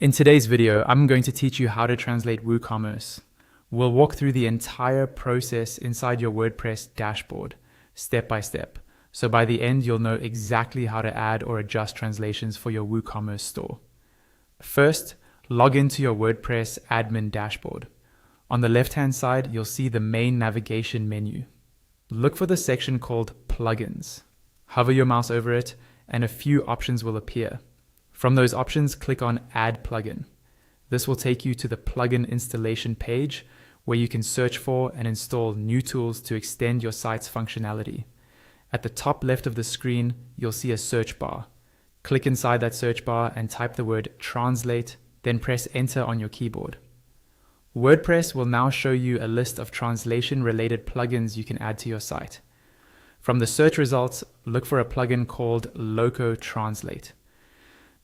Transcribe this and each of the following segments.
In today's video, I'm going to teach you how to translate WooCommerce. We'll walk through the entire process inside your WordPress dashboard, step by step. So by the end, you'll know exactly how to add or adjust translations for your WooCommerce store. First, log into your WordPress admin dashboard. On the left-hand side, you'll see the main navigation menu. Look for the section called Plugins. Hover your mouse over it, and a few options will appear. From those options, click on Add Plugin. This will take you to the plugin installation page where you can search for and install new tools to extend your site's functionality. At the top left of the screen, you'll see a search bar. Click inside that search bar and type the word translate, then press enter on your keyboard. WordPress will now show you a list of translation-related plugins you can add to your site. From the search results, look for a plugin called Translate.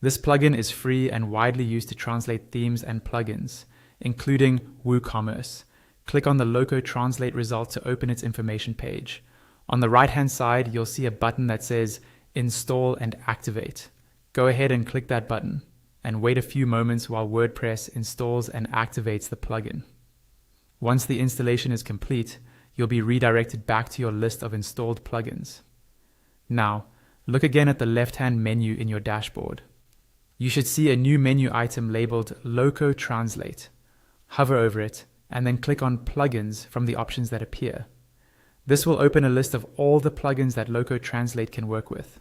This plugin is free and widely used to translate themes and plugins, including WooCommerce. Click on the Translate result to open its information page. On the right-hand side, you'll see a button that says Install and Activate. Go ahead and click that button and wait a few moments while WordPress installs and activates the plugin. Once the installation is complete, you'll be redirected back to your list of installed plugins. Now, look again at the left-hand menu in your dashboard. You should see a new menu item labeled Translate. Hover over it and then click on Plugins from the options that appear. This will open a list of all the plugins that Translate can work with.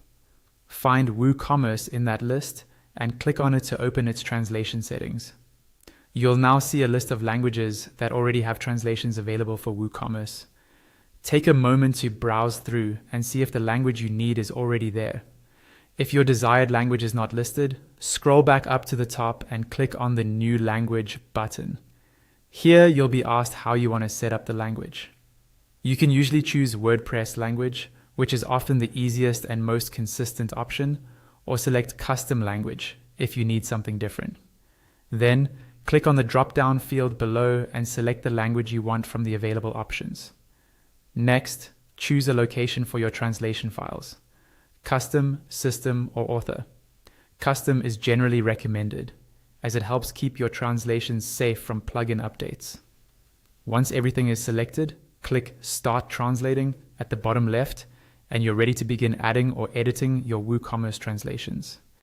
Find WooCommerce in that list and click on it to open its translation settings. You'll now see a list of languages that already have translations available for WooCommerce. Take a moment to browse through and see if the language you need is already there. If your desired language is not listed, scroll back up to the top and click on the New Language button. Here you'll be asked how you want to set up the language. You can usually choose WordPress language, which is often the easiest and most consistent option, or select Custom Language if you need something different. Then, click on the drop-down field below and select the language you want from the available options. Next, choose a location for your translation files. Custom, System, or Author. Custom is generally recommended, as it helps keep your translations safe from plugin updates. Once everything is selected, click Start Translating at the bottom left, and you're ready to begin adding or editing your WooCommerce translations.